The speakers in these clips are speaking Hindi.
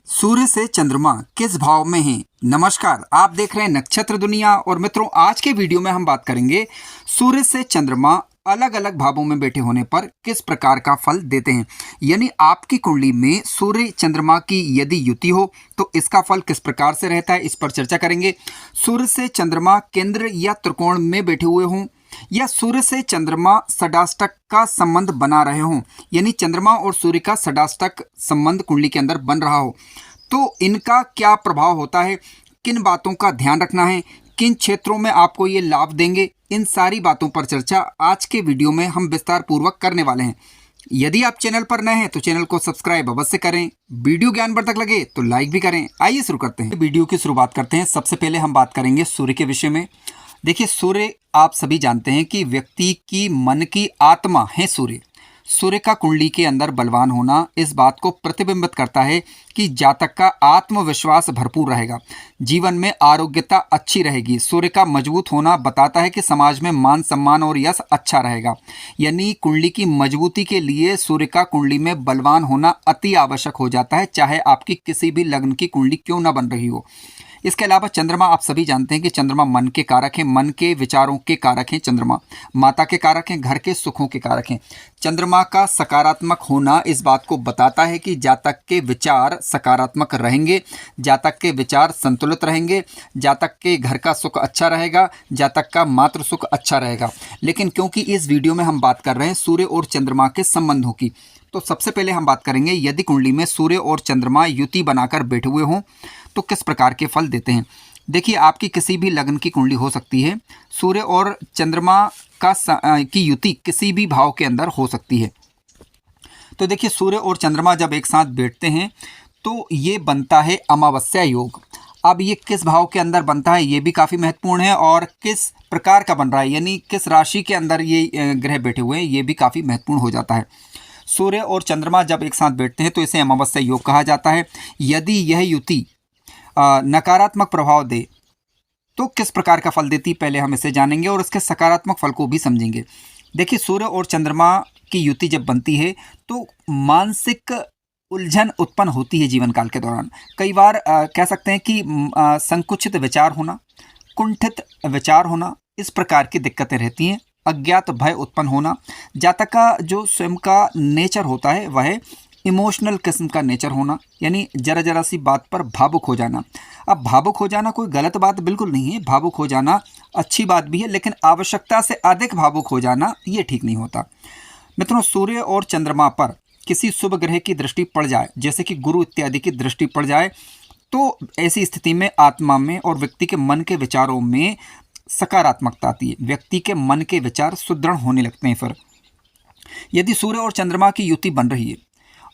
सूर्य से चंद्रमा किस भाव में है। नमस्कार, आप देख रहे हैं नक्षत्र दुनिया। और मित्रों, आज के वीडियो में हम बात करेंगे सूर्य से चंद्रमा अलग अलग भावों में बैठे होने पर किस प्रकार का फल देते हैं। यानी आपकी कुंडली में सूर्य चंद्रमा की यदि युति हो तो इसका फल किस प्रकार से रहता है, इस पर चर्चा करेंगे। सूर्य से चंद्रमा केंद्र या त्रिकोण में बैठे हुए हों या सूर्य से चंद्रमा षडाष्टक का संबंध बना रहे हों, यानी चंद्रमा और सूर्य का षडाष्टक संबंध कुंडली के अंदर बन रहा हो, तो इनका क्या प्रभाव होता है, किन बातों का ध्यान रखना है, किन क्षेत्रों में आपको ये लाभ देंगे, इन सारी बातों पर चर्चा आज के वीडियो में हम विस्तार पूर्वक करने वाले हैं। यदि आप चैनल पर नए हैं तो चैनल को सब्सक्राइब अवश्य करें। वीडियो ज्ञानवर्धक लगे तो लाइक भी करें। आइए शुरू करते हैं। वीडियो की शुरुआत करते हैं। सबसे पहले हम बात करेंगे सूर्य के विषय में। देखिए, सूर्य आप सभी जानते हैं कि व्यक्ति की मन की आत्मा है सूर्य। सूर्य का कुंडली के अंदर बलवान होना इस बात को प्रतिबिंबित करता है कि जातक का आत्मविश्वास भरपूर रहेगा, जीवन में आरोग्यता अच्छी रहेगी। सूर्य का मजबूत होना बताता है कि समाज में मान सम्मान और यश अच्छा रहेगा। यानी कुंडली की मजबूती के लिए सूर्य का कुंडली में बलवान होना अति आवश्यक हो जाता है, चाहे आपकी किसी भी लग्न की कुंडली क्यों ना बन रही हो। इसके अलावा चंद्रमा, आप सभी जानते हैं कि चंद्रमा मन के कारक हैं, मन के विचारों के कारक हैं। चंद्रमा माता के कारक हैं, घर के सुखों के कारक हैं। चंद्रमा का सकारात्मक होना इस बात को बताता है कि जातक के विचार सकारात्मक रहेंगे, जातक के विचार संतुलित रहेंगे, जातक के घर का सुख अच्छा रहेगा, जातक का मातृ सुख अच्छा रहेगा। लेकिन क्योंकि इस वीडियो में हम बात कर रहे हैं सूर्य और चंद्रमा के संबंधों की, तो सबसे पहले हम बात करेंगे यदि कुंडली में सूर्य और चंद्रमा युति बनाकर बैठे हुए हों तो किस प्रकार के फल देते हैं। देखिए, आपकी किसी भी लग्न की कुंडली हो सकती है, सूर्य और चंद्रमा की युति किसी भी भाव के अंदर हो सकती है। तो देखिए, सूर्य और चंद्रमा जब एक साथ बैठते हैं तो ये बनता है अमावस्या योग। अब ये किस भाव के अंदर बनता है ये भी काफ़ी महत्वपूर्ण है, और किस प्रकार का बन रहा है, यानी किस राशि के अंदर ये ग्रह बैठे हुए हैं, ये भी काफ़ी महत्वपूर्ण हो जाता है। सूर्य और चंद्रमा जब एक साथ बैठते हैं तो इसे अमावस्या योग कहा जाता है। यदि यह युति नकारात्मक प्रभाव दे तो किस प्रकार का फल देती, पहले हम इसे जानेंगे और उसके सकारात्मक फल को भी समझेंगे। देखिए, सूर्य और चंद्रमा की युति जब बनती है तो मानसिक उलझन उत्पन्न होती है जीवन काल के दौरान। कई बार कह सकते हैं कि संकुचित विचार होना, कुंठित विचार होना, इस प्रकार की दिक्कतें रहती हैं। अज्ञात भय उत्पन्न होना, जातक का जो स्वयं का नेचर होता है वह इमोशनल किस्म का नेचर होना, यानी जरा जरा सी बात पर भावुक हो जाना। अब भावुक हो जाना कोई गलत बात बिल्कुल नहीं है, भावुक हो जाना अच्छी बात भी है, लेकिन आवश्यकता से अधिक भावुक हो जाना ये ठीक नहीं होता। मित्रों, सूर्य और चंद्रमा पर किसी शुभ ग्रह की दृष्टि पड़ जाए, जैसे कि गुरु इत्यादि की दृष्टि पड़ जाए, तो ऐसी स्थिति में आत्मा में और व्यक्ति के मन के विचारों में सकारात्मकता आती है। व्यक्ति के मन के विचार सुदृढ़ होने लगते हैं। फिर यदि सूर्य और चंद्रमा की युति बन रही है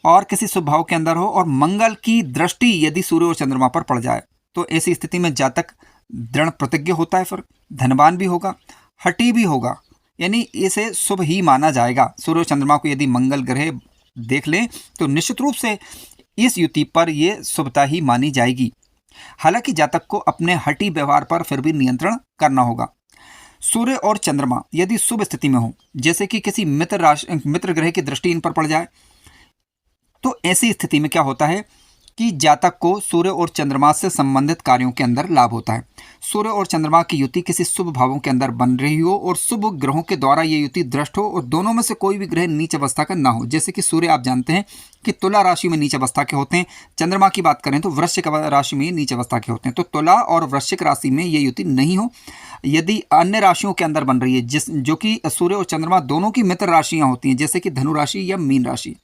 और किसी शुभ भाव के अंदर हो और मंगल की दृष्टि यदि सूर्य और चंद्रमा पर पड़ जाए तो ऐसी स्थिति में जातक दृढ़ प्रतिज्ञ होता है, फिर धनवान भी होगा, हठी भी होगा, यानी इसे शुभ ही माना जाएगा। सूर्य और चंद्रमा को यदि मंगल ग्रह देख लें तो निश्चित रूप से इस युति पर यह शुभता ही मानी जाएगी। हालांकि जातक को अपने हठी व्यवहार पर फिर भी नियंत्रण करना होगा। सूर्य और चंद्रमा यदि शुभ स्थिति में हो, जैसे कि किसी मित्र ग्रह की दृष्टि इन पर पड़ जाए, तो ऐसी स्थिति में क्या होता है कि जातक को सूर्य और चंद्रमा से संबंधित कार्यों के अंदर लाभ होता है। सूर्य और चंद्रमा की युति किसी शुभ भावों के अंदर बन रही हो और शुभ ग्रहों के द्वारा ये युति दृष्ट हो, और दोनों में से कोई भी ग्रह नीच अवस्था का ना हो। जैसे कि सूर्य आप जानते हैं कि तुला राशि में नीच अवस्था के होते हैं, चंद्रमा की बात करें तो वृश्चिक राशि में नीच अवस्था के होते हैं। तो तुला और वृश्चिक राशि में ये युति नहीं हो। यदि अन्य राशियों के अंदर बन रही है जो कि सूर्य और चंद्रमा दोनों की मित्र राशियाँ होती हैं, जैसे कि धनु राशि या मीन राशि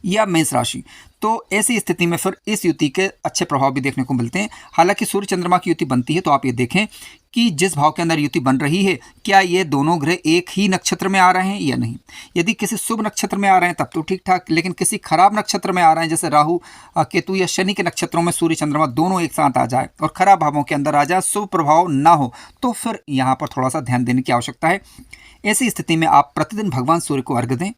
या मेष राशि, तो ऐसी स्थिति में फिर इस युति के अच्छे प्रभाव भी देखने को मिलते हैं। हालांकि सूर्य चंद्रमा की युति बनती है तो आप ये देखें कि जिस भाव के अंदर युति बन रही है, क्या ये दोनों ग्रह एक ही नक्षत्र में आ रहे हैं या नहीं। यदि किसी शुभ नक्षत्र में आ रहे हैं तब तो ठीक ठाक, लेकिन किसी खराब नक्षत्र में आ रहे हैं, जैसे राहु केतु या शनि के नक्षत्रों में सूर्य चंद्रमा दोनों एक साथ आ जाए और खराब भावों के अंदर आ जाए, शुभ प्रभाव ना हो, तो फिर यहाँ पर थोड़ा सा ध्यान देने की आवश्यकता है। ऐसी स्थिति में आप प्रतिदिन भगवान सूर्य को अर्घ्य दें,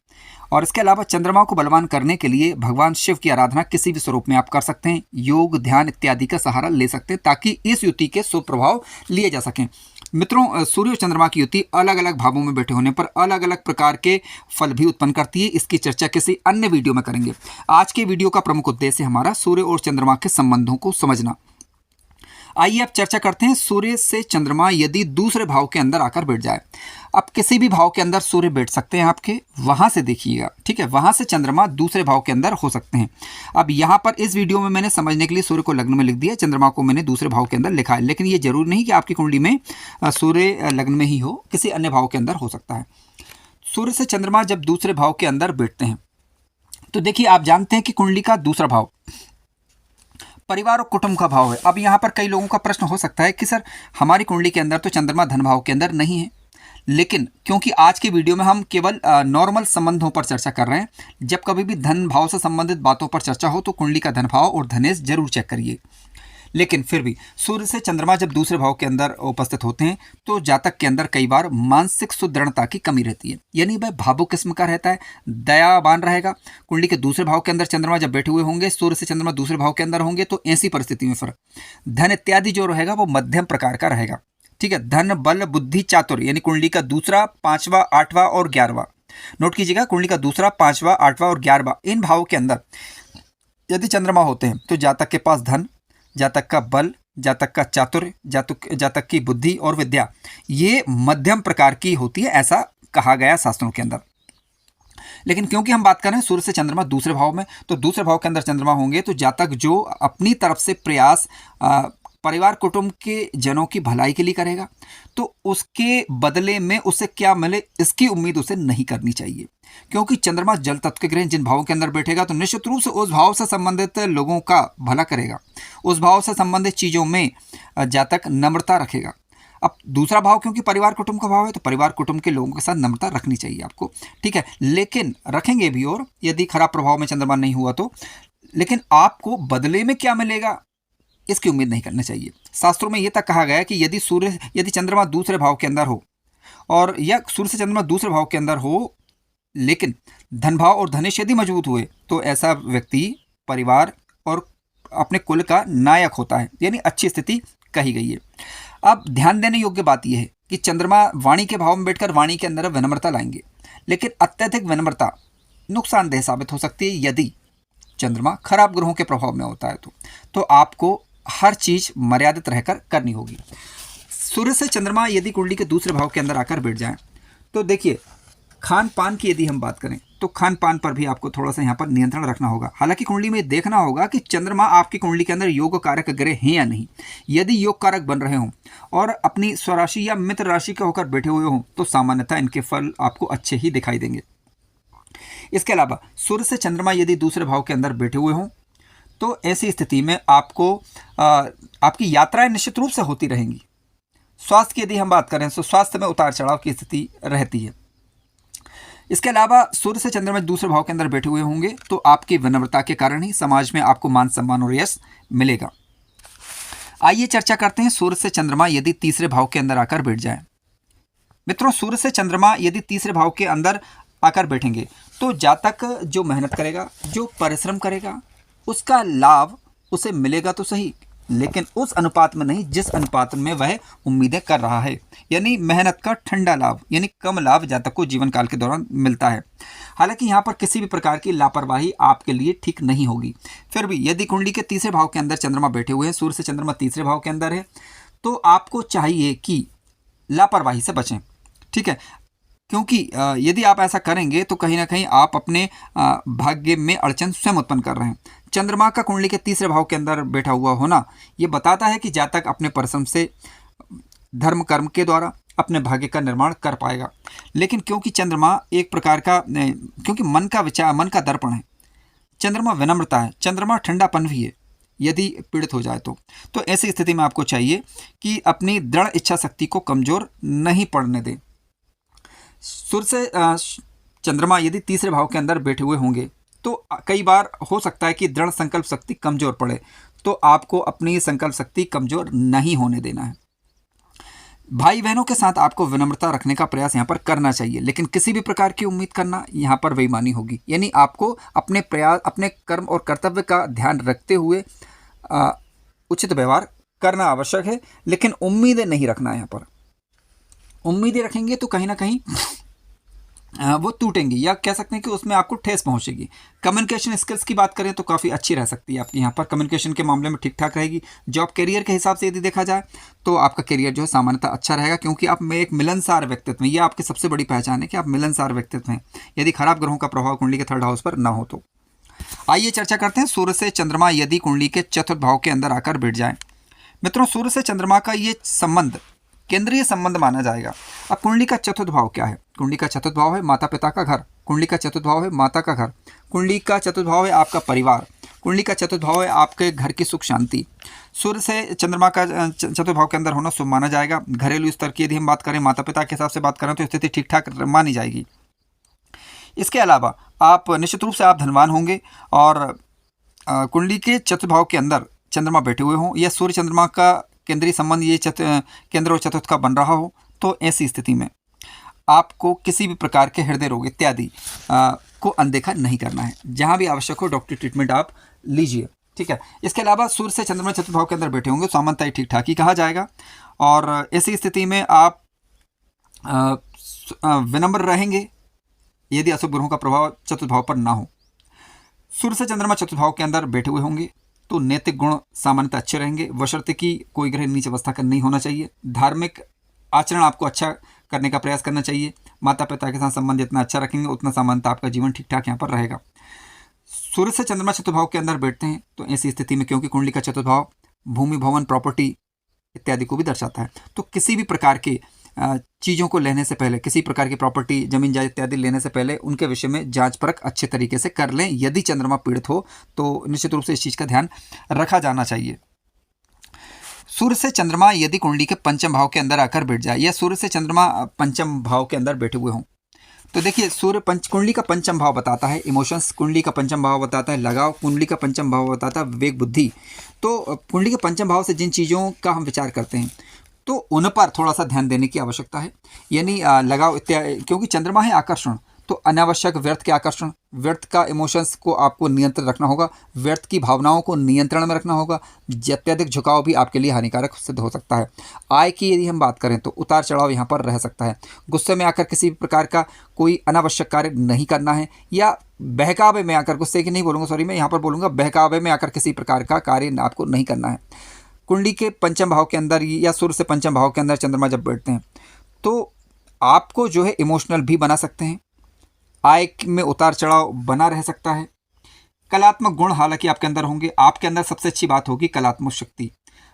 और इसके अलावा चंद्रमा को बलवान करने के लिए भगवान शिव की आराधना किसी भी स्वरूप में आप कर सकते हैं। योग, ध्यान इत्यादि का सहारा ले सकते हैं ताकि इस युति के शुभ प्रभाव लिए जा सकें। मित्रों, सूर्य और चंद्रमा की युति अलग अलग भावों में बैठे होने पर अलग अलग प्रकार के फल भी उत्पन्न करती है। इसकी चर्चा किसी अन्य वीडियो में करेंगे। आज के वीडियो का प्रमुख उद्देश्य हमारा सूर्य और चंद्रमा के संबंधों को समझना। आइए अब चर्चा करते हैं सूर्य से चंद्रमा यदि दूसरे भाव के अंदर आकर बैठ जाए। अब किसी भी भाव के अंदर सूर्य बैठ सकते हैं आपके, वहां से देखिएगा, ठीक है, वहां से चंद्रमा दूसरे भाव के अंदर हो सकते हैं। अब यहाँ पर इस वीडियो में मैंने समझने के लिए सूर्य को लग्न में लिख दिया, चंद्रमा को मैंने दूसरे भाव के अंदर लिखा है, लेकिन ये जरूरी नहीं कि आपकी कुंडली में सूर्य लग्न में ही हो, किसी अन्य भाव के अंदर हो सकता है। सूर्य से चंद्रमा जब दूसरे भाव के अंदर बैठते हैं तो देखिए, आप जानते हैं कि कुंडली का दूसरा भाव परिवार और कुटुंब का भाव है। अब यहाँ पर कई लोगों का प्रश्न हो सकता है कि सर हमारी कुंडली के अंदर तो चंद्रमा धन भाव के अंदर नहीं है, लेकिन क्योंकि आज के वीडियो में हम केवल नॉर्मल संबंधों पर चर्चा कर रहे हैं, जब कभी भी धन भाव से संबंधित बातों पर चर्चा हो तो कुंडली का धन भाव और धनेश जरूर चेक करिए। लेकिन फिर भी सूर्य से चंद्रमा जब दूसरे भाव के अंदर उपस्थित होते हैं तो जातक के अंदर कई बार मानसिक सुदृढ़ता की कमी रहती है, यानी वह भावुक किस्म का रहता है, दयावान रहेगा। कुंडली के दूसरे भाव के अंदर चंद्रमा जब बैठे हुए होंगे, सूर्य से चंद्रमा दूसरे भाव के अंदर होंगे, तो ऐसी परिस्थिति में फिर धन इत्यादि जो रहेगा वो मध्यम प्रकार का रहेगा, ठीक है। धन बल बुद्धि चातुर्य, यानी कुंडली का दूसरा, पांचवा, आठवां और 11वां, नोट कीजिएगा, कुंडली का दूसरा, पांचवा, आठवां और 11वां, इन भावों के अंदर यदि चंद्रमा होते हैं तो जातक के पास धन, जातक का बल, जातक का चातुर्य, जातक की बुद्धि और विद्या ये मध्यम प्रकार की होती है, ऐसा कहा गया शास्त्रों के अंदर। लेकिन क्योंकि हम बात कर रहे हैं सूर्य से चंद्रमा दूसरे भाव में, तो दूसरे भाव के अंदर चंद्रमा होंगे तो जातक जो अपनी तरफ से प्रयास परिवार कुटुंब के जनों की भलाई के लिए करेगा, तो उसके बदले में उसे क्या मिले इसकी उम्मीद उसे नहीं करनी चाहिए। क्योंकि चंद्रमा जल तत्व के ग्रह जिन भावों के अंदर बैठेगा तो निश्चित रूप से उस भाव से संबंधित लोगों का भला करेगा, उस भाव से संबंधित चीज़ों में जातक नम्रता रखेगा। अब दूसरा भाव क्योंकि परिवार कुटुंब का भाव है तो परिवार कुटुंब के लोगों के साथ नम्रता रखनी चाहिए आपको, ठीक है। लेकिन रखेंगे भी, और यदि खराब प्रभाव में चंद्रमा नहीं हुआ तो, लेकिन आपको बदले में क्या मिलेगा इसकी उम्मीद नहीं करनी चाहिए। शास्त्रों में यह तक कहा गया है कि यदि चंद्रमा दूसरे भाव के अंदर हो, और या सूर्य से चंद्रमा दूसरे भाव के अंदर हो, लेकिन धन भाव और धनेश यदि मजबूत हुए तो ऐसा व्यक्ति परिवार और अपने कुल का नायक होता है, यानी अच्छी स्थिति कही गई है। अब ध्यान देने योग्य बात यह है कि चंद्रमा वाणी के भाव में बैठकर वाणी के अंदर विनम्रता लाएंगे, लेकिन अत्यधिक विनम्रता नुकसानदेह साबित हो सकती है यदि चंद्रमा खराब ग्रहों के प्रभाव में होता है तो आपको हर चीज मर्यादित रहकर करनी होगी। सूर्य से चंद्रमा यदि कुंडली के दूसरे भाव के अंदर आकर बैठ जाएं तो देखिए, खान पान की यदि हम बात करें तो खान पान पर भी आपको थोड़ा सा यहाँ पर नियंत्रण रखना होगा। हालांकि कुंडली में देखना होगा कि चंद्रमा आपकी कुंडली के अंदर योग कारक ग्रह हैं या नहीं। यदि योग कारक बन रहे हों और अपनी स्वराशि या मित्र राशि के होकर बैठे हुए हों तो सामान्यतः इनके फल आपको अच्छे ही दिखाई देंगे। इसके अलावा सूर्य से चंद्रमा यदि दूसरे भाव के अंदर बैठे हुए हों तो ऐसी स्थिति में आपको आपकी यात्राएं निश्चित रूप से होती रहेंगी। स्वास्थ्य की यदि हम बात करें तो स्वास्थ्य में उतार चढ़ाव की स्थिति रहती है। इसके अलावा सूर्य से चंद्रमा दूसरे भाव के अंदर बैठे हुए होंगे तो आपकी विनम्रता के कारण ही समाज में आपको मान सम्मान और यश मिलेगा। आइए चर्चा करते हैं सूर्य से चंद्रमा यदि तीसरे भाव के अंदर आकर बैठ जाए। मित्रों, सूर्य से चंद्रमा यदि तीसरे भाव के अंदर आकर बैठेंगे तो जातक जो मेहनत करेगा, जो परिश्रम करेगा, उसका लाभ उसे मिलेगा तो सही, लेकिन उस अनुपात में नहीं जिस अनुपात में वह उम्मीदें कर रहा है, यानी मेहनत का ठंडा लाभ, यानी कम लाभ जातक को जीवन काल के दौरान मिलता है। हालांकि यहाँ पर किसी भी प्रकार की लापरवाही आपके लिए ठीक नहीं होगी। फिर भी यदि कुंडली के तीसरे भाव के अंदर चंद्रमा बैठे हुए हैं, सूर्य से चंद्रमा तीसरे भाव के अंदर है, तो आपको चाहिए कि लापरवाही से बचें, ठीक है। क्योंकि यदि आप ऐसा करेंगे तो कहीं ना कहीं आप अपने भाग्य में अड़चन स्वयं उत्पन्न कर रहे हैं। चंद्रमा का कुंडली के तीसरे भाव के अंदर बैठा हुआ होना ये बताता है कि जातक अपने परिश्रम से धर्म कर्म के द्वारा अपने भाग्य का निर्माण कर पाएगा। लेकिन क्योंकि चंद्रमा एक प्रकार का, क्योंकि मन का विचार, मन का दर्पण है, चंद्रमा विनम्रता है, चंद्रमा ठंडापन भी है, यदि पीड़ित हो जाए तो ऐसी स्थिति में आपको चाहिए कि अपनी दृढ़ इच्छा शक्ति को कमजोर नहीं पड़ने दें। सूर्य से चंद्रमा यदि तीसरे भाव के अंदर बैठे हुए होंगे तो कई बार हो सकता है कि दृढ़ संकल्प शक्ति कमजोर पड़े, तो आपको अपनी संकल्प शक्ति कमजोर नहीं होने देना है। भाई बहनों के साथ आपको विनम्रता रखने का प्रयास यहाँ पर करना चाहिए, लेकिन किसी भी प्रकार की उम्मीद करना यहाँ पर बेईमानी होगी। यानी आपको अपने प्रयास, अपने कर्म और कर्तव्य का ध्यान रखते हुए उचित व्यवहार करना आवश्यक है, लेकिन उम्मीदें नहीं रखना है यहाँ पर। उम्मीदें रखेंगे तो कहीं ना कहीं वो टूटेंगी, या कह सकते हैं कि उसमें आपको ठेस पहुंचेगी। कम्युनिकेशन स्किल्स की बात करें तो काफ़ी अच्छी रह सकती है आपकी यहाँ पर, कम्युनिकेशन के मामले में ठीक ठाक रहेगी। जॉब करियर के हिसाब से यदि देखा जाए तो आपका करियर जो है सामान्यतः अच्छा रहेगा, क्योंकि आप में एक मिलनसार व्यक्तित्व है, ये आपकी सबसे बड़ी पहचान है कि आप मिलनसार व्यक्तित्व हैं, यदि खराब ग्रहों का प्रभाव कुंडली के थर्ड हाउस पर ना हो तो। आइए चर्चा करते हैं सूर्य से चंद्रमा यदि कुंडली के चतुर्थ भाव के अंदर आकर बैठ जाए। मित्रों, सूर्य से चंद्रमा का ये संबंध केंद्रीय संबंध माना जाएगा। अब कुंडली का चतुर्थ भाव क्या है? कुंडली का चतुर्थ भाव है माता पिता का घर, कुंडली का चतुर्थ भाव है माता का घर, कुंडली का चतुर्थ भाव है आपका परिवार, कुंडली का चतुर्थ भाव है आपके घर की सुख शांति। सूर्य से चंद्रमा का चतुर्थ भाव के अंदर होना शुभ माना जाएगा। घरेलू स्तर की यदि हम बात करें, माता पिता के हिसाब से बात करें तो स्थिति ठीक ठाक मानी जाएगी। इसके अलावा आप निश्चित रूप से आप धनवान होंगे, और कुंडली के चतुर्थ भाव के अंदर चंद्रमा बैठे हुए हों या सूर्य चंद्रमा का केंद्रीय संबंध ये केंद्र और चतुर्थ का बन रहा हो, तो ऐसी स्थिति में आपको किसी भी प्रकार के हृदय रोग इत्यादि को अनदेखा नहीं करना है। जहाँ भी आवश्यक हो डॉक्टरी ट्रीटमेंट आप लीजिए, ठीक है। इसके अलावा सूर्य से चंद्रमा चतुर्थ भाव के अंदर बैठे होंगे, सामान्यतः ठीक ठाक ही कहा जाएगा, और ऐसी स्थिति में आप विनम्र रहेंगे यदि अशुभ ग्रहों का प्रभाव चतुर्थ भाव पर ना हो। सूर्य से चंद्रमा चतुर्थ भाव के अंदर बैठे हुए होंगे तो नैतिक गुण सामान्यतः अच्छे रहेंगे, बशर्ते कि कोई ग्रह नीच अवस्था का नहीं होना चाहिए। धार्मिक आचरण आपको अच्छा करने का प्रयास करना चाहिए। माता पिता के साथ संबंध जितना अच्छा रखेंगे उतना सामान्यतः आपका जीवन ठीक ठाक यहाँ पर रहेगा। सूर्य से चंद्रमा चतुर्थ भाव के अंदर बैठते हैं तो ऐसी स्थिति में, क्योंकि कुंडली का चतुर्थ भाव भूमि भवन प्रॉपर्टी इत्यादि को भी दर्शाता है, तो किसी भी प्रकार के चीज़ों को लेने से पहले, किसी प्रकार की प्रॉपर्टी जमीन जायदाद इत्यादि लेने से पहले उनके विषय में जांच परख अच्छे तरीके से कर लें। यदि चंद्रमा पीड़ित हो तो निश्चित रूप से इस चीज़ का ध्यान रखा जाना चाहिए। सूर्य से चंद्रमा यदि कुंडली के पंचम भाव के अंदर आकर बैठ जाए, या सूर्य से चंद्रमा पंचम भाव के अंदर बैठे हुए हों, तो देखिए सूर्य कुंडली का पंचम भाव बताता है इमोशंस, कुंडली का पंचम भाव बताता है लगाव, कुंडली का पंचम भाव बताता है विवेक बुद्धि। तो कुंडली के पंचम भाव से जिन चीज़ों का हम विचार करते हैं तो उन पर थोड़ा सा ध्यान देने की आवश्यकता है, यानी लगाव इत्यादि, क्योंकि चंद्रमा है आकर्षण, तो अनावश्यक व्यर्थ के आकर्षण, व्यर्थ का इमोशंस को आपको नियंत्रण रखना होगा, व्यर्थ की भावनाओं को नियंत्रण में रखना होगा। अत्यधिक झुकाव भी आपके लिए हानिकारक सिद्ध हो सकता है। आय की यदि हम बात करें तो उतार चढ़ाव यहाँ पर रह सकता है। गुस्से में आकर किसी भी प्रकार का कोई अनावश्यक कार्य नहीं करना है, या बहकावे में आकर, गुस्से की नहीं बोलूँगा, सॉरी, मैं यहाँ पर बोलूँगा बहकावे में आकर किसी प्रकार का कार्य आपको नहीं करना है। कुंडली के पंचम भाव के अंदर या सूर्य से पंचम भाव के अंदर चंद्रमा जब बैठते हैं तो आपको जो है इमोशनल भी बना सकते हैं, आय में उतार चढ़ाव बना रह सकता है। कलात्मक गुण हालांकि आपके अंदर होंगे, आपके अंदर सबसे अच्छी बात होगी कलात्मक शक्ति।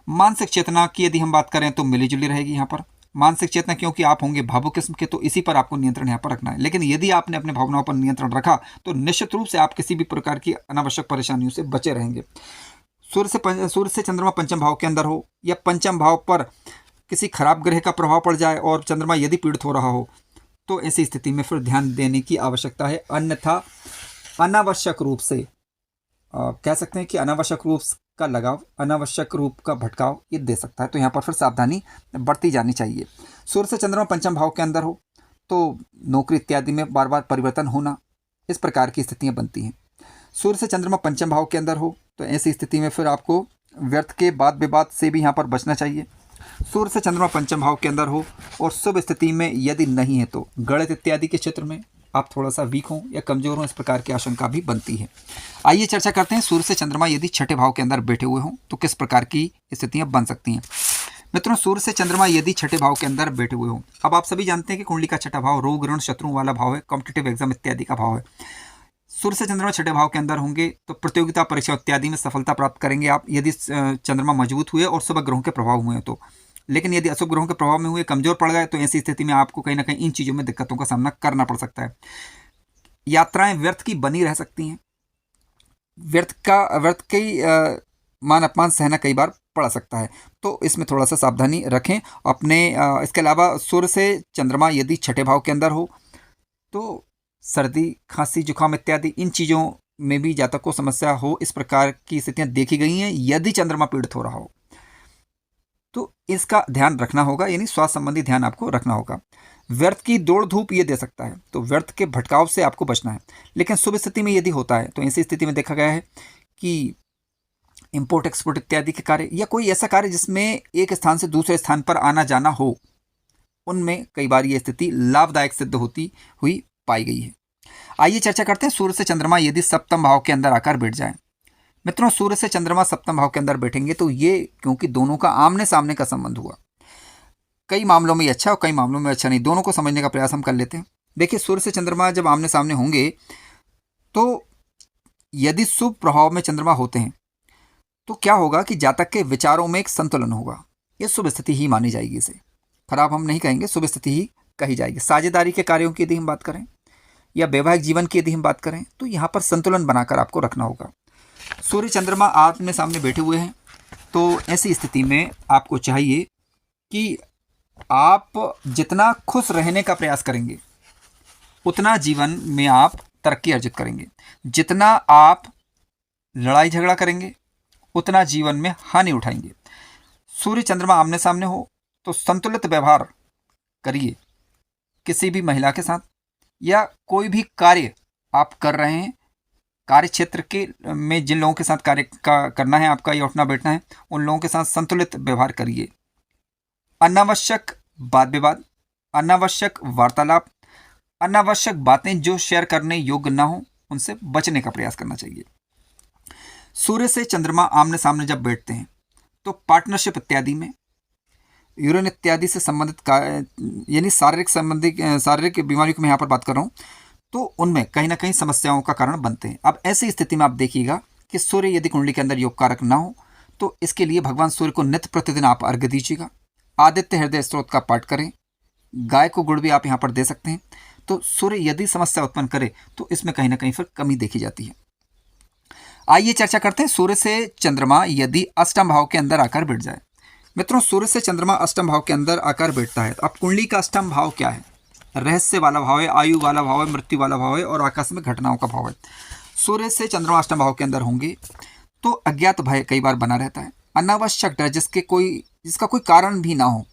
मानसिक चेतना की यदि हम बात करें तो मिली जुली रहेगी यहाँ पर मानसिक चेतना, क्योंकि आप होंगे भावुक किस्म के, तो इसी पर आपको नियंत्रण यहाँ पर रखना है। लेकिन यदि आपने अपने भावनाओं पर नियंत्रण रखा तो निश्चित रूप से आप किसी भी प्रकार की अनावश्यक परेशानियों से बचे रहेंगे। सूर्य से चंद्रमा पंचम भाव के अंदर हो या पंचम भाव पर किसी खराब ग्रह का प्रभाव पड़ जाए और चंद्रमा यदि पीड़ित हो रहा हो तो ऐसी स्थिति में फिर ध्यान देने की आवश्यकता है, अन्यथा अनावश्यक रूप से कह सकते हैं कि अनावश्यक रूप का लगाव, अनावश्यक रूप का भटकाव ये दे सकता है। तो यहाँ पर फिर सावधानी बरती जानी चाहिए। सूर्य से चंद्रमा पंचम भाव के अंदर हो तो नौकरी इत्यादि में बार बार परिवर्तन होना, इस प्रकार की स्थितियाँ बनती हैं। सूर्य से चंद्रमा पंचम भाव के अंदर हो तो ऐसी स्थिति में फिर आपको व्यर्थ के वाद विवाद से भी यहाँ पर बचना चाहिए। सूर्य से चंद्रमा पंचम भाव के अंदर हो और शुभ स्थिति में यदि नहीं है तो गणित इत्यादि के क्षेत्र में आप थोड़ा सा वीक हों या कमजोर हों, इस प्रकार की आशंका भी बनती है। आइए चर्चा करते हैं सूर्य से चंद्रमा यदि छठे भाव के अंदर बैठे हुए हों तो किस प्रकार की स्थितियाँ बन सकती हैं। मित्रों, सूर्य से चंद्रमा यदि छठे भाव के अंदर बैठे हुए हों, अब आप सभी जानते हैं कि कुंडली का छठा भाव रोग ऋण शत्रुओं वाला भाव है, कॉम्पिटिटिव एग्जाम इत्यादि का भाव है। सूर्य से चंद्रमा छठे भाव के अंदर होंगे तो प्रतियोगिता परीक्षा इत्यादि में सफलता प्राप्त करेंगे आप, यदि चंद्रमा मजबूत हुए और शुभ ग्रहों के प्रभाव हुए तो। लेकिन यदि अशुभ ग्रहों के प्रभाव में हुए, कमजोर पड़ गए, तो ऐसी स्थिति में आपको कहीं ना कहीं इन चीज़ों में दिक्कतों का सामना करना पड़ सकता है। यात्राएं व्यर्थ की बनी रह सकती हैं, व्यर्थ की मान अपमान सहना कई बार पड़ सकता है, तो इसमें थोड़ा सा सावधानी रखें अपने। इसके अलावा सूर्य से चंद्रमा यदि छठे भाव के अंदर हो तो सर्दी, खांसी, जुकाम इत्यादि इन चीज़ों में भी जातक को समस्या हो, इस प्रकार की स्थितियाँ देखी गई हैं। यदि चंद्रमा पीड़ित हो रहा हो तो इसका ध्यान रखना होगा, यानी स्वास्थ्य संबंधी ध्यान आपको रखना होगा। व्यर्थ की दौड़ धूप ये दे सकता है, तो व्यर्थ के भटकाव से आपको बचना है। लेकिन शुभ स्थिति में यदि होता है तो ऐसी स्थिति में देखा गया है कि इंपोर्ट एक्सपोर्ट इत्यादि के कार्य या कोई ऐसा कार्य जिसमें एक स्थान से दूसरे स्थान पर आना जाना हो, उनमें कई बार ये स्थिति लाभदायक सिद्ध होती हुई पाई गई है। आइए चर्चा करते हैं सूर्य से चंद्रमा यदि सप्तम भाव के अंदर आकर बैठ जाएं। मित्रों, सूर्य से चंद्रमा सप्तम भाव के अंदर बैठेंगे तो ये क्योंकि दोनों का आमने सामने का संबंध हुआ, कई मामलों में अच्छा और कई मामलों में अच्छा नहीं, दोनों को समझने का प्रयास हम कर लेते हैं। देखिए, सूर्य से चंद्रमा जब आमने सामने होंगे तो यदि शुभ प्रभाव में चंद्रमा होते हैं तो क्या होगा कि जातक के विचारों में एक संतुलन होगा। ये शुभ स्थिति ही मानी जाएगी, इसे खराब हम नहीं कहेंगे, शुभ स्थिति ही कही जाएगी। साझेदारी के कार्यों की यदि हम बात करें या वैवाहिक जीवन की यदि हम बात करें तो यहाँ पर संतुलन बनाकर आपको रखना होगा। सूर्य चंद्रमा आमने सामने बैठे हुए हैं तो ऐसी स्थिति में आपको चाहिए कि आप जितना खुश रहने का प्रयास करेंगे उतना जीवन में आप तरक्की अर्जित करेंगे। जितना आप लड़ाई झगड़ा करेंगे उतना जीवन में हानि उठाएंगे। सूर्य चंद्रमा आमने सामने हो तो संतुलित व्यवहार करिए किसी भी महिला के साथ, या कोई भी कार्य आप कर रहे हैं, कार्य क्षेत्र के में जिन लोगों के साथ कार्य करना है आपका या उठना बैठना है, उन लोगों के साथ संतुलित व्यवहार करिए। अनावश्यक वाद विवाद, अनावश्यक वार्तालाप, अनावश्यक बातें जो शेयर करने योग्य ना हो उनसे बचने का प्रयास करना चाहिए। सूर्य से चंद्रमा आमने सामने जब बैठते हैं तो पार्टनरशिप इत्यादि में, यूरिन इत्यादि से संबंधित यानी शारीरिक बीमारियों की मैं यहाँ पर बात कर रहा हूँ, तो उनमें कहीं ना कहीं समस्याओं का कारण बनते हैं। अब ऐसी स्थिति में आप देखिएगा कि सूर्य यदि कुंडली के अंदर योग कारक ना हो तो इसके लिए भगवान सूर्य को नित्य प्रतिदिन आप अर्घ्य दीजिएगा। आदित्य हृदय स्त्रोत का पाठ करें, गाय को गुड़ भी आप यहाँ पर दे सकते हैं। तो सूर्य यदि समस्या उत्पन्न करे तो इसमें कहीं ना कहीं फिर कमी देखी जाती है। आइए चर्चा करते हैं सूर्य से चंद्रमा यदि अष्टम भाव के अंदर आकर बैठ जाए। मित्रों, सूर्य से चंद्रमा अष्टम भाव के अंदर आकर बैठता है तो अब कुंडली का अष्टम भाव क्या है? रहस्य वाला भाव है, आयु वाला भाव है, मृत्यु वाला भाव है और आकस्मिक घटनाओं का भाव है। सूर्य से चंद्रमा अष्टम भाव के अंदर होंगे तो अज्ञात भय कई बार बना रहता है, अनावश्यक डर जिसका कोई कारण भी ना हो,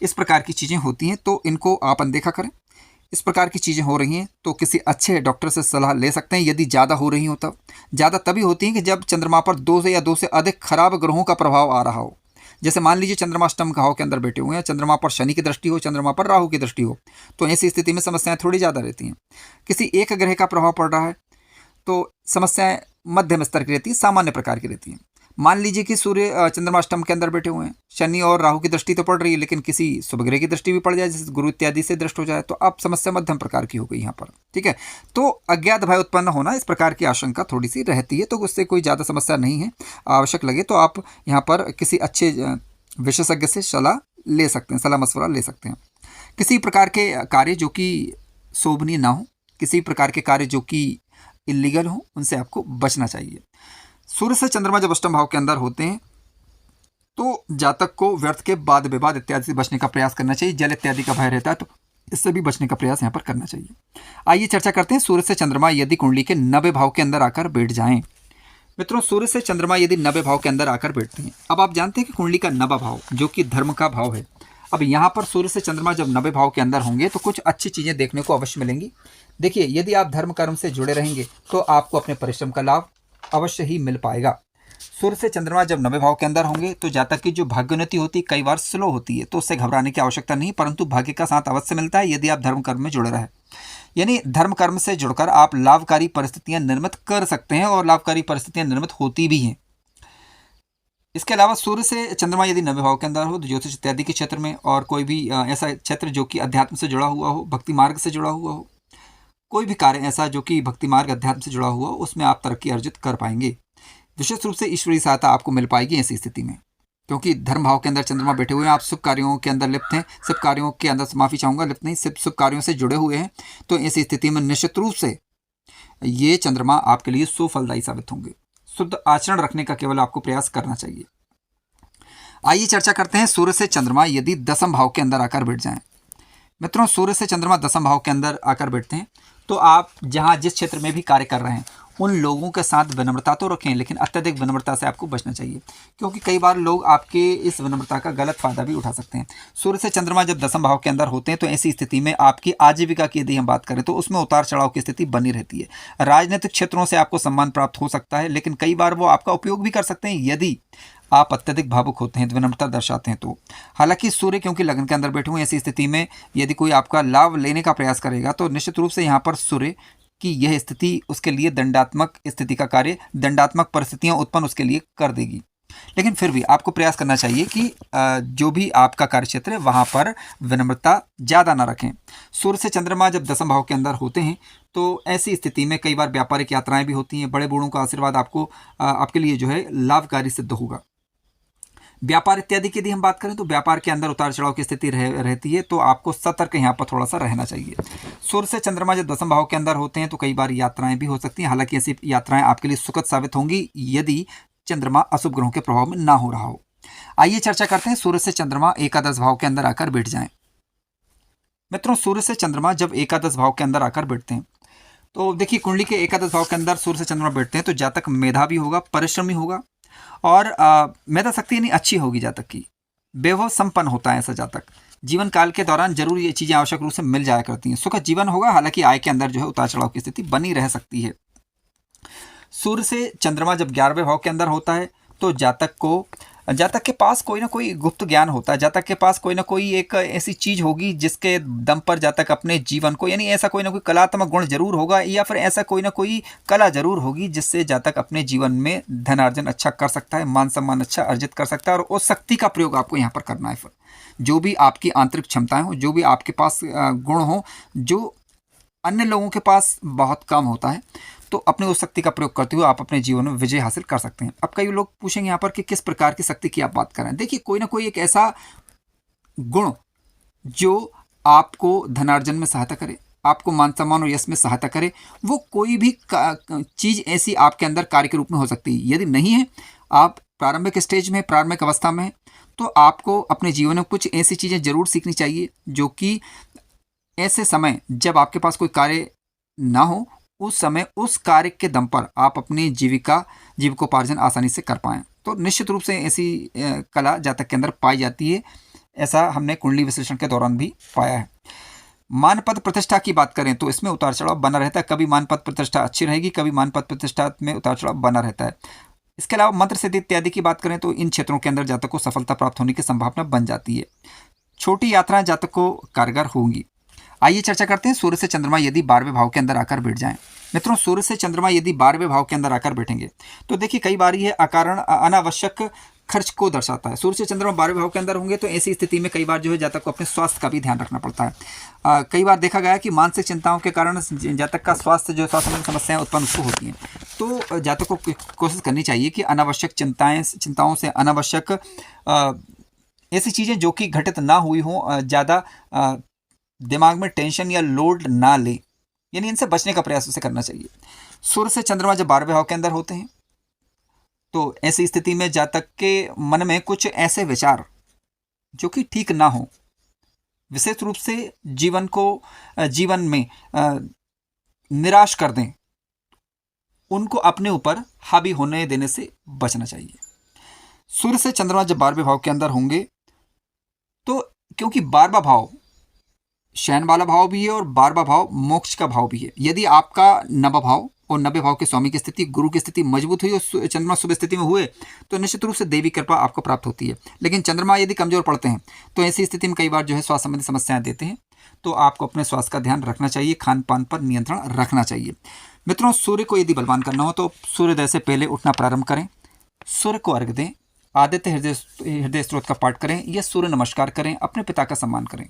इस प्रकार की चीज़ें होती हैं तो इनको आप अनदेखा करें। इस प्रकार की चीज़ें हो रही हैं तो किसी अच्छे डॉक्टर से सलाह ले सकते हैं। यदि ज़्यादा हो रही हो तब, ज़्यादा तभी होती हैं कि जब चंद्रमा पर दो से अधिक खराब ग्रहों का प्रभाव आ रहा हो। जैसे मान लीजिए चंद्रमा अष्टम भाव के अंदर बैठे हुए हैं, चंद्रमा पर शनि की दृष्टि हो, चंद्रमा पर राहु की दृष्टि हो, तो ऐसी स्थिति में समस्याएं थोड़ी ज़्यादा रहती हैं। किसी एक ग्रह का प्रभाव पड़ रहा है तो समस्याएं मध्यम स्तर की रहती हैं, सामान्य प्रकार की रहती हैं। मान लीजिए कि सूर्य चंद्रमा अष्टम के अंदर बैठे हुए हैं, शनि और राहु की दृष्टि तो पड़ रही है लेकिन किसी शुभ ग्रह की दृष्टि भी पड़ जाए, जैसे गुरु इत्यादि से दृष्ट हो जाए, तो अब समस्या मध्यम प्रकार की हो गई यहाँ पर। ठीक है, तो अज्ञात भय उत्पन्न होना, इस प्रकार की आशंका थोड़ी सी रहती है, तो उससे कोई ज़्यादा समस्या नहीं है। आवश्यक लगे तो आप यहाँ पर किसी अच्छे विशेषज्ञ से सलाह ले सकते हैं, सलाह मशवरा ले सकते हैं। किसी प्रकार के कार्य जो कि शोभनीय ना हो, किसी प्रकार के कार्य जो कि इलीगल हो, उनसे आपको बचना चाहिए। सूर्य से चंद्रमा जब अष्टम भाव के अंदर होते हैं तो जातक को व्यर्थ के वाद विवाद इत्यादि से बचने का प्रयास करना चाहिए। जल इत्यादि का भय रहता है तो इससे भी बचने का प्रयास यहाँ पर करना चाहिए। आइए चर्चा करते हैं सूर्य से चंद्रमा यदि कुंडली के 90 भाव के अंदर आकर बैठ जाएं। मित्रों, सूर्य से चंद्रमा यदि 90 भाव के अंदर आकर बैठते हैं, अब आप जानते हैं कि कुंडली का 90 भाव जो कि धर्म का भाव है। अब यहाँ पर सूर्य से चंद्रमा जब 90 भाव के अंदर होंगे तो कुछ अच्छी चीज़ें देखने को अवश्य मिलेंगी। देखिए, यदि आप धर्म कर्म से जुड़े रहेंगे तो आपको अपने परिश्रम का लाभ अवश्य ही मिल पाएगा। सूर्य से चंद्रमा जब 90 भाव के अंदर होंगे तो जातक की जो भाग्योन्नति होती है कई बार स्लो होती है, तो उससे घबराने की आवश्यकता नहीं, परंतु भाग्य का साथ अवश्य मिलता है यदि आप धर्म कर्म में जुड़े रहे। यानी धर्म कर्म से जुड़कर आप लाभकारी परिस्थितियां निर्मित कर सकते हैं और लाभकारी परिस्थितियां निर्मित होती भी हैं। इसके अलावा सूर्य से चंद्रमा यदि 90 भाव के अंदर हो तो ज्योतिष इत्यादि के क्षेत्र में और कोई भी ऐसा क्षेत्र जो कि अध्यात्म से जुड़ा हुआ हो, भक्ति मार्ग से जुड़ा हुआ हो, कोई भी कार्य ऐसा जो कि भक्ति मार्ग अध्यात्म से जुड़ा हुआ हो, उसमें आप तरक्की अर्जित कर पाएंगे। विशेष रूप से ईश्वरीय सहायता आपको मिल पाएगी ऐसी स्थिति में, क्योंकि धर्म भाव के अंदर चंद्रमा बैठे हुए हैं, आप शुभ कार्यों के अंदर लिप्त हैं, शुभ कार्यों के अंदर माफ़ी चाहूँगा लिप्त नहीं, सिर्फ शुभ कार्यों से जुड़े हुए हैं, तो ऐसी स्थिति में निश्चित रूप से ये चंद्रमा आपके लिए सुफलदायी साबित होंगे। शुद्ध आचरण रखने का केवल आपको प्रयास करना चाहिए। आइए चर्चा करते हैं सूर्य से चंद्रमा यदि दसम भाव के अंदर आकर बैठ जाएं। मित्रों, सूर्य से चंद्रमा दसम भाव के अंदर आकर बैठते हैं तो आप जहाँ जिस क्षेत्र में भी कार्य कर रहे हैं उन लोगों के साथ विनम्रता तो रखें, लेकिन अत्यधिक विनम्रता से आपको बचना चाहिए, क्योंकि कई बार लोग आपके इस विनम्रता का गलत फायदा भी उठा सकते हैं। सूर्य से चंद्रमा जब दसम भाव के अंदर होते हैं तो ऐसी स्थिति में आपकी आजीविका की यदि हम बात करें तो उसमें उतार चढ़ाव की स्थिति बनी रहती है। राजनीतिक क्षेत्रों से आपको सम्मान प्राप्त हो सकता है, लेकिन कई बार वो आपका उपयोग भी कर सकते हैं यदि आप अत्यधिक भावुक होते हैं, विनम्रता दर्शाते हैं तो। हालांकि सूर्य क्योंकि लगन के अंदर बैठे हुए हैं, ऐसी स्थिति में यदि कोई आपका लाभ लेने का प्रयास करेगा तो निश्चित रूप से यहाँ पर सूर्य की यह स्थिति उसके लिए दंडात्मक स्थिति का कार्य, दंडात्मक परिस्थितियां उत्पन्न उसके लिए कर देगी। लेकिन फिर भी आपको प्रयास करना चाहिए कि जो भी आपका कार्यक्षेत्र है वहाँ पर विनम्रता ज़्यादा ना रखें। सूर्य से चंद्रमा जब दसम भाव के अंदर होते हैं तो ऐसी स्थिति में कई बार व्यापारिक यात्राएं भी होती हैं। बड़े बूढ़ों का आशीर्वाद आपको आपके लिए जो है लाभकारी सिद्ध होगा। व्यापार इत्यादि की यदि हम बात करें तो व्यापार के अंदर उतार चढ़ाव की स्थिति रहती है, तो आपको सतर्क यहाँ पर थोड़ा सा रहना चाहिए। सूर्य से चंद्रमा जब दसम भाव के अंदर होते हैं तो कई बार यात्राएं भी हो सकती हैं। हालांकि ऐसी यात्राएं आपके लिए सुखद साबित होंगी यदि चंद्रमा अशुभ ग्रहों के प्रभाव में ना हो रहा हो। आइए चर्चा करते हैं सूर्य से चंद्रमा एकादश भाव के अंदर आकर बैठ जाएं। मित्रों, सूर्य से चंद्रमा जब एकादश भाव के अंदर आकर बैठते हैं तो देखिए, कुंडली के एकादश भाव के अंदर सूर्य से चंद्रमा बैठते हैं तो जातक मेधावी होगा, परिश्रमी होगा और मेधा शक्ति यानी अच्छी होगी जातक की, वैभव संपन्न होता है ऐसा जातक। जीवन काल के दौरान जरूर ये चीज़ें आवश्यक रूप से मिल जाया करती हैं। सुखद जीवन होगा, हालांकि आय के अंदर जो है उतार चढ़ाव की स्थिति बनी रह सकती है। सूर्य से चंद्रमा जब 11वें भाव के अंदर होता है तो जातक के पास कोई ना कोई गुप्त ज्ञान होता है। जातक के पास कोई ना कोई एक ऐसी चीज होगी जिसके दम पर जातक अपने जीवन को, यानी ऐसा कोई ना कोई कलात्मक गुण जरूर होगा या फिर ऐसा कोई ना कोई कला जरूर होगी जिससे जातक अपने जीवन में धनार्जन अच्छा कर सकता है, मान सम्मान अच्छा अर्जित कर सकता है। और उस शक्ति का प्रयोग आपको यहाँ पर करना है। फिर जो भी आपकी आंतरिक क्षमताएं हो, जो भी आपके पास गुण हो जो अन्य लोगों के पास बहुत कम होता है, तो अपने उस शक्ति का प्रयोग करते हुए आप अपने जीवन में विजय हासिल कर सकते हैं। अब कई लोग पूछेंगे यहाँ पर कि किस प्रकार की शक्ति की आप बात कर रहे हैं। देखिए, कोई ना कोई एक ऐसा गुण जो आपको धनार्जन में सहायता करे, आपको मान सम्मान और यश में सहायता करे, वो कोई भी चीज़ ऐसी आपके अंदर कार्य के रूप में हो सकती है। यदि नहीं है, आप प्रारंभिक स्टेज में, प्रारंभिक अवस्था में, तो आपको अपने जीवन में कुछ ऐसी चीज़ें जरूर सीखनी चाहिए जो कि ऐसे समय जब आपके पास कोई कार्य ना हो, उस समय उस कार्य के दम पर आप अपनी जीविकोपार्जन आसानी से कर पाएं। तो निश्चित रूप से ऐसी कला जातक के अंदर पाई जाती है। ऐसा हमने कुंडली विश्लेषण के दौरान भी पाया है। मान पद प्रतिष्ठा की बात करें तो इसमें उतार चढ़ाव बना रहता है। कभी मान पद प्रतिष्ठा अच्छी रहेगी, कभी मान पद प्रतिष्ठा में उतार चढ़ाव बना रहता है। इसके अलावा मंत्र सिद्धि इत्यादि की बात करें तो इन क्षेत्रों के अंदर जातक को सफलता प्राप्त होने की संभावना बन जाती है। छोटी यात्राएं जातक को कारगर होंगी। आइए चर्चा करते हैं सूर्य से चंद्रमा यदि 12वें भाव के अंदर आकर बैठ जाएं। मित्रों, सूर्य से चंद्रमा यदि 12वें भाव के अंदर आकर बैठेंगे तो देखिए, कई बार ये अकारण अनावश्यक खर्च को दर्शाता है। सूर्य से चंद्रमा 12वें भाव के अंदर होंगे तो ऐसी स्थिति में कई बार जो है जातक को अपने स्वास्थ्य का भी ध्यान रखना पड़ता है। कई बार देखा गया है कि मानसिक चिंताओं के कारण जातक का स्वास्थ्य संबंधी समस्याएं उत्पन्न उसको होती हैं। तो जातक को कोशिश करनी चाहिए कि अनावश्यक चिंताओं से, अनावश्यक ऐसी चीज़ें जो कि घटित ना हुई हों, ज़्यादा दिमाग में टेंशन या लोड ना ले, यानी इनसे बचने का प्रयास उसे करना चाहिए। सूर्य से चंद्रमा जब 12वें भाव के अंदर होते हैं तो ऐसी स्थिति में जातक के मन में कुछ ऐसे विचार जो कि ठीक ना हो, विशेष रूप से जीवन में निराश कर दें, उनको अपने ऊपर हावी होने देने से बचना चाहिए। सूर्य से चंद्रमा जब 12वें भाव के अंदर होंगे तो क्योंकि 12वां भाव शयन वाला भाव भी है और 12वां भाव मोक्ष का भाव भी है। यदि आपका 9वां भाव और 90 भाव के स्वामी की स्थिति, गुरु की स्थिति मजबूत हुई और चंद्रमा शुभ स्थिति में हुए तो निश्चित रूप से देवी कृपा आपको प्राप्त होती है। लेकिन चंद्रमा यदि कमजोर पड़ते हैं तो ऐसी स्थिति में कई बार जो है स्वास्थ्य संबंधी समस्याएं देते हैं। तो आपको अपने स्वास्थ्य का ध्यान रखना चाहिए, खान पान पर नियंत्रण रखना चाहिए। मित्रों, सूर्य को यदि बलवान करना हो तो सूर्योदय से पहले उठना प्रारंभ करें, सूर्य को अर्घ्य दें, आदित्य हृदय स्त्रोत का पाठ करें या सूर्य नमस्कार करें, अपने पिता का सम्मान करें।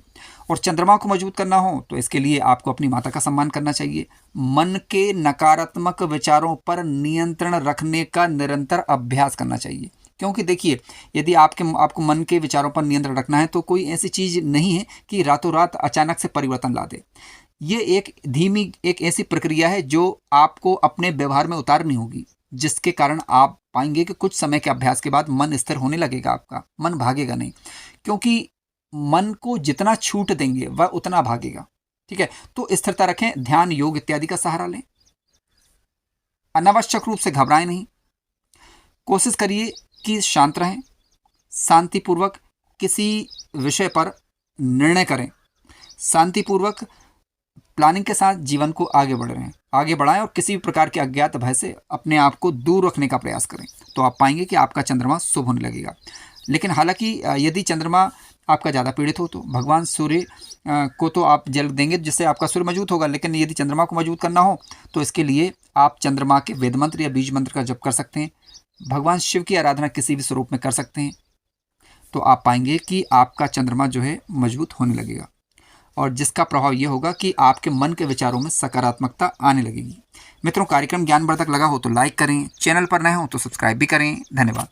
और चंद्रमा को मजबूत करना हो तो इसके लिए आपको अपनी माता का सम्मान करना चाहिए। मन के नकारात्मक विचारों पर नियंत्रण रखने का निरंतर अभ्यास करना चाहिए, क्योंकि देखिए, यदि आपको मन के विचारों पर नियंत्रण रखना है तो कोई ऐसी चीज़ नहीं है कि रातों रात अचानक से परिवर्तन ला दे। ये एक ऐसी प्रक्रिया है जो आपको अपने व्यवहार में उतारनी होगी, जिसके कारण आप पाएंगे कि कुछ समय के अभ्यास के बाद मन स्थिर होने लगेगा, आपका मन भागेगा नहीं, क्योंकि मन को जितना छूट देंगे वह उतना भागेगा। ठीक है, तो स्थिरता रखें, ध्यान, योग इत्यादि का सहारा लें, अनावश्यक रूप से घबराएं नहीं। कोशिश करिए कि शांत रहें, शांतिपूर्वक किसी विषय पर निर्णय करें, शांतिपूर्वक प्लानिंग के साथ जीवन को आगे बढ़ाएं और किसी भी प्रकार के अज्ञात भय से अपने आप को दूर रखने का प्रयास करें, तो आप पाएंगे कि आपका चंद्रमा शुभ होने लगेगा। लेकिन हालांकि यदि चंद्रमा आपका ज़्यादा पीड़ित हो तो भगवान सूर्य को तो आप जल देंगे जिससे आपका सूर्य मजबूत होगा, लेकिन यदि चंद्रमा को मजबूत करना हो तो इसके लिए आप चंद्रमा के वेद मंत्र या बीज मंत्र का जप कर सकते हैं। भगवान शिव की आराधना किसी भी स्वरूप में कर सकते हैं, तो आप पाएंगे कि आपका चंद्रमा जो है मजबूत होने लगेगा, और जिसका प्रभाव ये होगा कि आपके मन के विचारों में सकारात्मकता आने लगेगी। मित्रों, कार्यक्रम ज्ञानवर्धक लगा हो तो लाइक करें, चैनल पर नए हो तो सब्सक्राइब भी करें। धन्यवाद।